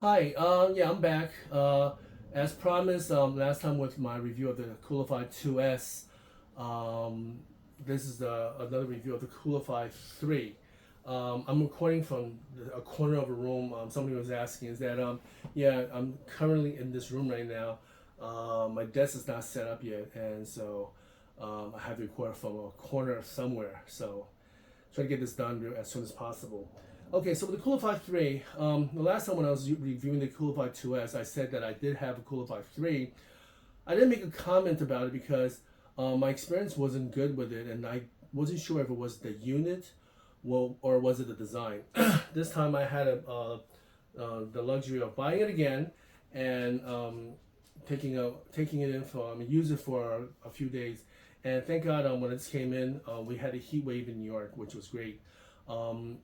Hi, yeah, I'm back. As promised, last time with my review of the Coolify 2S, um, this is another review of the Coolify 3. I'm recording from a corner of a room. Somebody was asking, is that, yeah, I'm currently in this room right now. My desk is not set up yet, and so I have to record from a corner somewhere. So try to get this done as soon as possible. Okay, so with the Coolify 3, the last time when I was reviewing the Coolify 2S, I said that I did have a Coolify 3. I didn't make a comment about it because my experience wasn't good with it, and I wasn't sure if it was the unit, well, or was it the design. This time I had the luxury of buying it again and taking it in for use it for a few days, and thank God when it came in, we had a heat wave in New York, which was great. And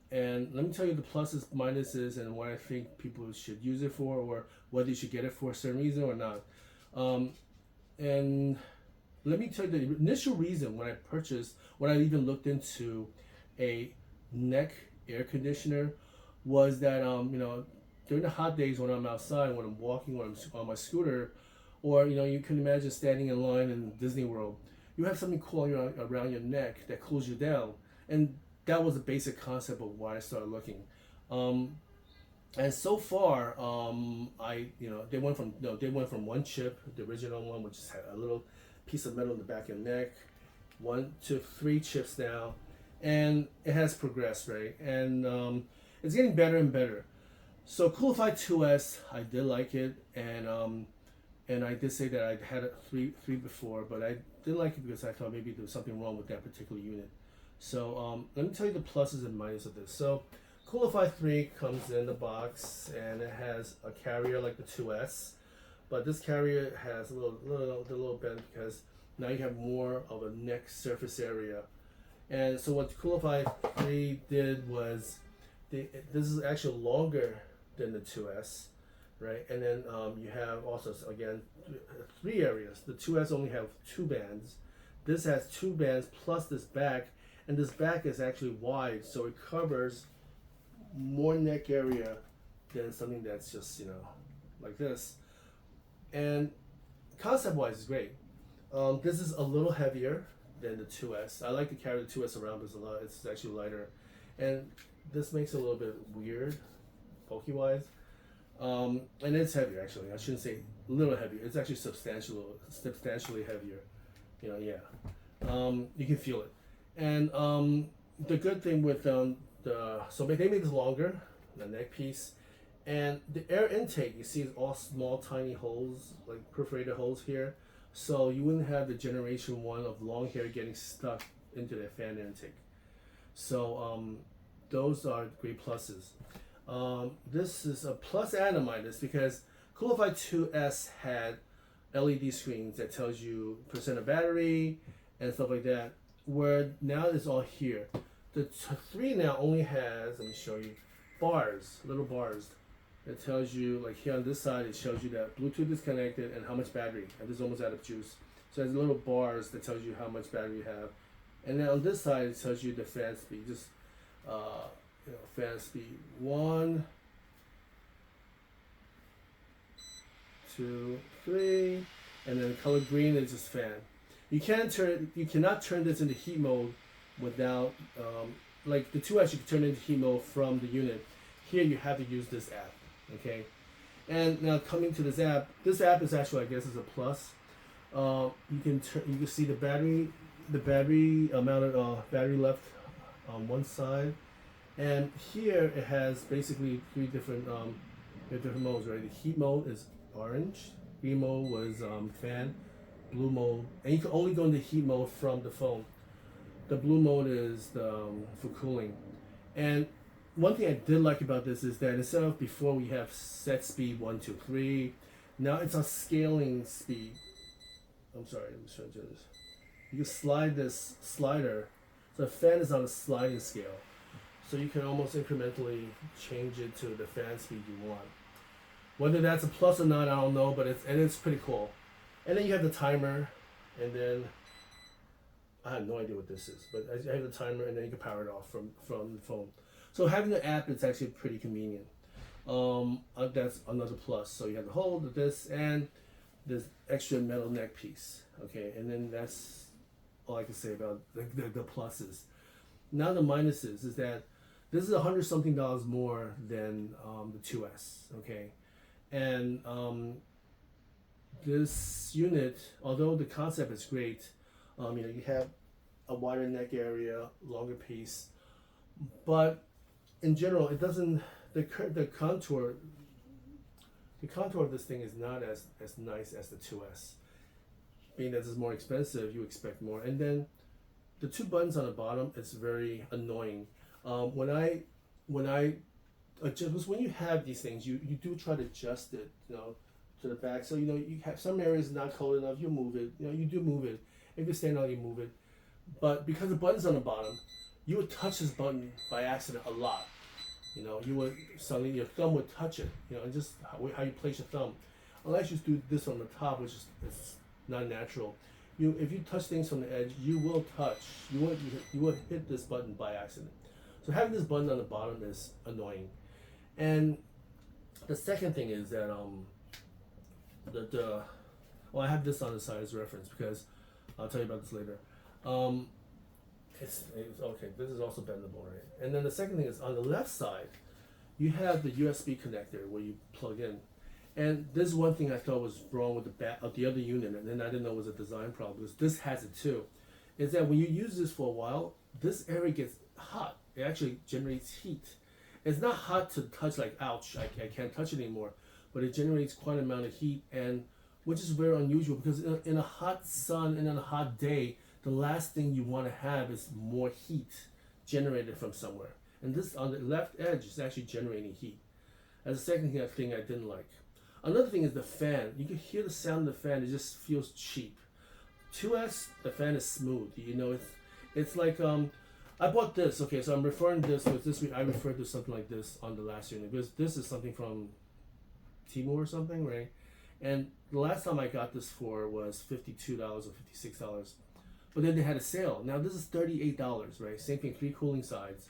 let me tell you the pluses, minuses, and what I think people should use it for, or whether you should get it for a certain reason or not. Um, and let me tell you the initial reason when I even looked into a neck air conditioner, was that during the hot days when I'm outside, when I'm walking, when I'm on my scooter, or you can imagine standing in line in Disney World, you have something cool around your neck that cools you down, and that was the basic concept of why I started looking. Um, and so far, I they went from one chip, the original one, which had a little piece of metal in the back of your neck, one to three chips now, and it has progressed, right? And it's getting better and better. So Coolify 2S, I did like it, and I did say that I had a three before, but I didn't like it because I thought maybe there was something wrong with that particular unit. So let me tell you the pluses and minuses of this. So Coolify 3 comes in the box and it has a carrier like the 2S, but this carrier has a little bent because now you have more of a neck surface area. And so what Coolify 3 did was, this is actually longer than the 2S, right? And then you have also, again, three areas. The 2S only have two bands. This has two bands plus this back, and this back is actually wide, so it covers more neck area than something that's just like this. And concept wise, is great. This is a little heavier than the 2S. I like to carry the 2S around because it's actually lighter, and this makes it a little bit weird, bulky wise. And it's heavier actually. I shouldn't say a little heavier. It's actually substantially heavier. Yeah. You can feel it. And the good thing with they made this longer, the neck piece, and the air intake. You see, it's all small, tiny holes, like perforated holes here, so you wouldn't have the generation one of long hair getting stuck into the fan intake. So those are great pluses. This is a plus and a minus because Coolify 2S had LED screens that tells you percent of battery and stuff like that. Where now it's all here. The 3 now only has, let me show you, bars, little bars. It tells you, like here on this side, it shows you that Bluetooth is connected and how much battery. And this is almost out of juice. So it has little bars that tells you how much battery you have. And then on this side, it tells you the fan speed. Just fan speed 1, 2, 3, and then the color green is just fan. You cannot turn this into heat mode without, like the 2S, you can turn it into heat mode from the unit. Here you have to use this app, okay? And now coming to this app is actually, I guess, is a plus. You can see the battery amount of battery left on one side, and here it has basically three different modes, right? The heat mode is orange, green mode was fan, blue mode, and you can only go into heat mode from the phone. The blue mode is for cooling. And one thing I did like about this is that instead of before we have set speed 1, 2, 3, now it's a scaling speed. I'm sorry, I'm just trying to do this. You can slide this slider, so the fan is on a sliding scale. So you can almost incrementally change it to the fan speed you want. Whether that's a plus or not, I don't know, but it's pretty cool. And then you have the timer, and then I have no idea what this is, but I have the timer, and then you can power it off from the phone. So having the app is actually pretty convenient. That's another plus. So you have the hole, this, and this extra metal neck piece. Okay, and then that's all I can say about the pluses. Now the minuses is that this is $100 something more than the 2S. Okay, and this unit, although the concept is great, you have a wider neck area, longer piece, but in general, it doesn't. The contour of this thing is not as nice as the 2S. Being that it's more expensive, you expect more. And then the two buttons on the bottom, it's very annoying. When I adjust, because when you have these things, you do try to adjust it, to the back. So you have some areas not cold enough, you move it. You do move it. If you stand out, you move it. But because the button's on the bottom, you would touch this button by accident a lot. You would suddenly your thumb would touch it. And just how you place your thumb, unless you do this on the top, which is it's not natural. If you touch things from the edge, you will touch. You will hit this button by accident. So having this button on the bottom is annoying. And the second thing is that I have this on the side as a reference because I'll tell you about this later. It's okay. This is also bendable, right? And then the second thing is on the left side, you have the USB connector where you plug in. And this is one thing I thought was wrong with the back of the other unit, and then I didn't know it was a design problem because this has it too. Is that when you use this for a while, this area gets hot. It actually generates heat. It's not hot to touch, like ouch, I can't touch it anymore, but it generates quite an amount of heat, and which is very unusual because in a hot sun and on a hot day, the last thing you want to have is more heat generated from somewhere. And this on the left edge is actually generating heat. As a second thing I didn't like. Another thing is the fan. You can hear the sound of the fan. It just feels cheap. 2S, the fan is smooth. It's like I bought this. Okay, so I'm referring to this with this. I referred to something like this on the last unit because this is something from Temu or something, right? And the last time I got this for was $52 or $56. But then they had a sale. Now this is $38, right? Same thing, 3 cooling sides.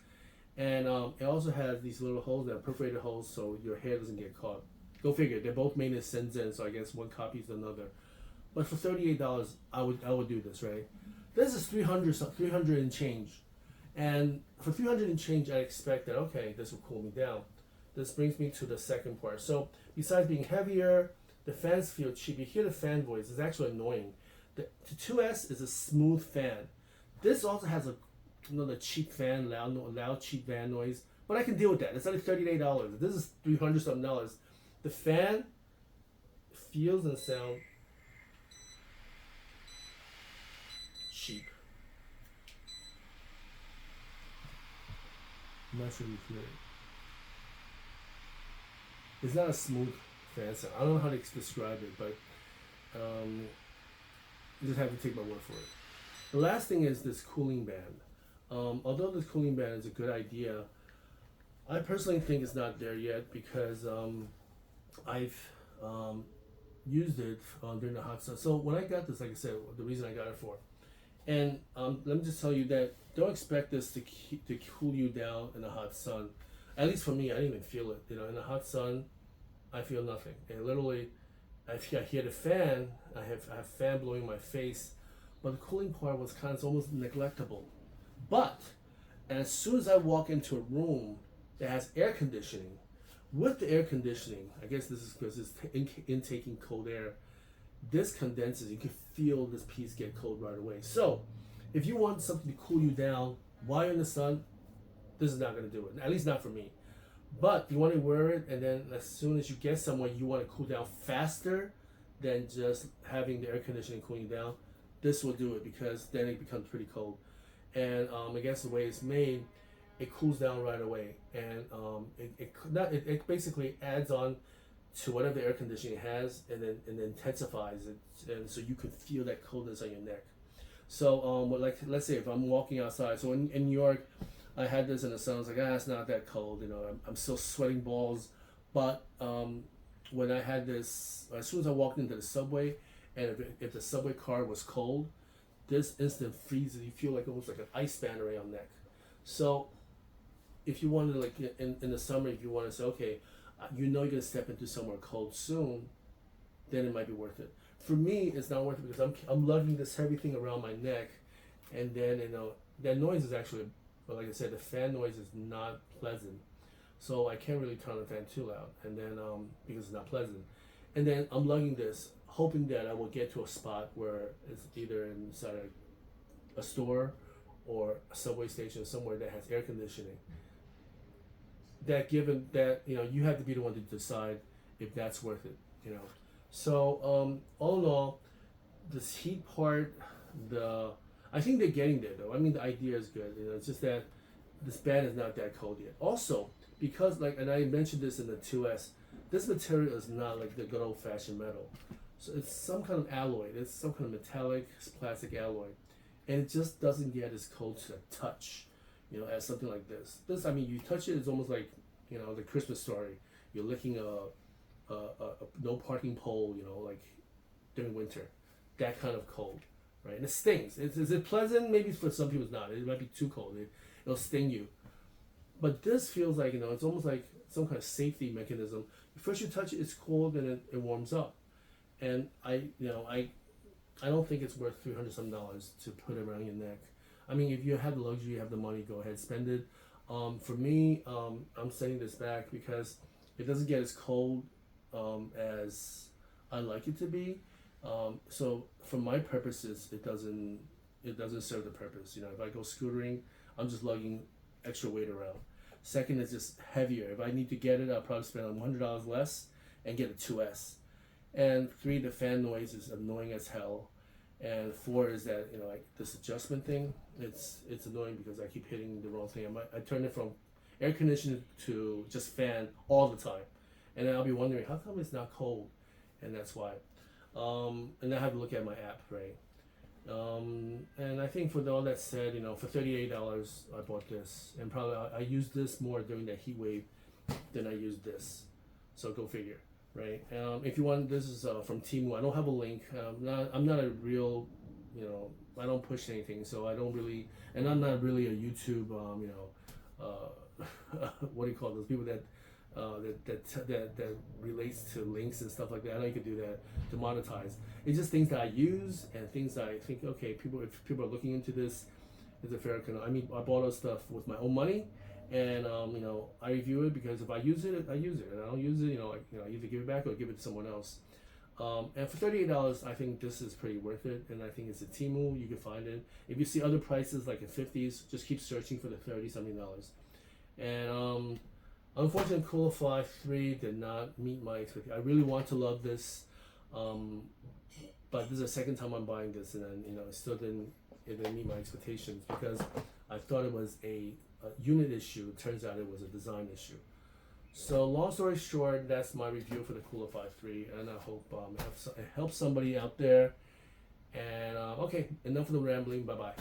And it also has these little holes, that are perforated holes, so your hair doesn't get caught. Go figure. They're both made in Shenzhen, so I guess one copies another. But for $38, I would do this, right? This is 300 and change. And for 300 and change, I expect that, okay, this will cool me down. This brings me to the second part. So besides being heavier, the fans feel cheap. You hear the fan voice. It's actually annoying. The 2S is a smooth fan. This also has the cheap fan, loud cheap fan noise, but I can deal with that. It's only $38. This is $300 something. The fan feels and sounds cheap. I'm not sure you hear it. It's not a smooth fan sound. I don't know how to describe it, but you just have to take my word for it. The last thing is this cooling band. Although this cooling band is a good idea, I personally think it's not there yet because I've used it during the hot sun. So when I got this, like I said, the reason I got it for, and let me just tell you that don't expect this to cool you down in the hot sun. At least for me, I didn't even feel it. In the hot sun, I feel nothing. And literally, I hear the fan. I have fan blowing in my face, but the cooling part was almost neglectable. But as soon as I walk into a room that has air conditioning, with the air conditioning, I guess this is because it's intaking cold air. This condenses. You can feel this piece get cold right away. So, if you want something to cool you down while you're in the sun, this is not going to do it. At least not for me. But you want to wear it, and then as soon as you get somewhere, you want to cool down faster than just having the air conditioning cooling you down. This will do it because then it becomes pretty cold. And I guess the way it's made, it cools down right away, and it basically adds on to whatever the air conditioning has, and then intensifies it, and so you can feel that coldness on your neck. So like let's say if I'm walking outside, so in New York, I had this in the sun. I was like, it's not that cold, I'm still sweating balls, but when I had this, as soon as I walked into the subway, and if the subway car was cold, this instant freezes. You feel like almost like an ice band around your neck. So if you want to, like in the summer, if you want to say, okay, you know you're gonna step into somewhere cold soon, then it might be worth it. For me, it's not worth it because I'm lugging this heavy thing around my neck, and then that noise is actually, but like I said, the fan noise is not pleasant, so I can't really turn the fan too loud, and then because it's not pleasant, and then I'm lugging this, hoping that I will get to a spot where it's either inside a store or a subway station somewhere that has air conditioning. That given that you have to be the one to decide if that's worth it. So all in all, this heat part, I think they're getting there though. I mean, the idea is good. It's just that this band is not that cold yet. Also, because and I mentioned this in the 2S, this material is not like the good old fashioned metal. So it's some kind of alloy. It's some kind of metallic plastic alloy, and it just doesn't get as cold to the touch, as something like this. This, I mean, you touch it, it's almost like the Christmas Story. You're licking a no parking pole, like during winter, that kind of cold, right? And it stings. Is it pleasant? Maybe for some people it's not. It might be too cold. It'll sting you. But this feels like it's almost like some kind of safety mechanism. First you touch it, it's cold, and it warms up. And I don't think it's worth $300 to put it around your neck. I mean, if you have the luxury, you have the money, go ahead, spend it. For me, I'm sending this back because it doesn't get as cold as I like it to be. So for my purposes, it doesn't serve the purpose. If I go scootering, I'm just lugging extra weight around. Second, it's just heavier. If I need to get it, I'll probably spend $100 less and get a 2S. And 3, the fan noise is annoying as hell. And 4 is that like this adjustment thing, it's annoying because I keep hitting the wrong thing. I turn it from air conditioner to just fan all the time, and then I'll be wondering how come it's not cold, and that's why. And I have to look at my app, right? And I think for all that said, for $38 I bought this, and probably I used this more during that heat wave than I used this. So go figure. Right. If you want, this is from Temu. I don't have a link. I'm not a real, I don't push anything, so I don't really, and I'm not really a YouTube, what do you call those people that relates to links and stuff like that. I know you can do that to monetize. It's just things that I use and things that I think, okay, if people are looking into this, it's a fair. I mean, I bought all stuff with my own money. And I review it because if I use it, I use it, and I don't use it, I either give it back or give it to someone else. And for $38, I think this is pretty worth it, and I think it's a Temu. You can find it. If you see other prices like in 50s, just keep searching for the $30-something. And unfortunately, Coolify 3 did not meet my expectations. I really want to love this, but this is the second time I'm buying this, and then it didn't meet my expectations because I thought it was a unit issue. It turns out it was a design issue. So long story short, that's my review for the Coolify 3, and I hope it helps somebody out there. And okay, enough of the rambling. Bye bye.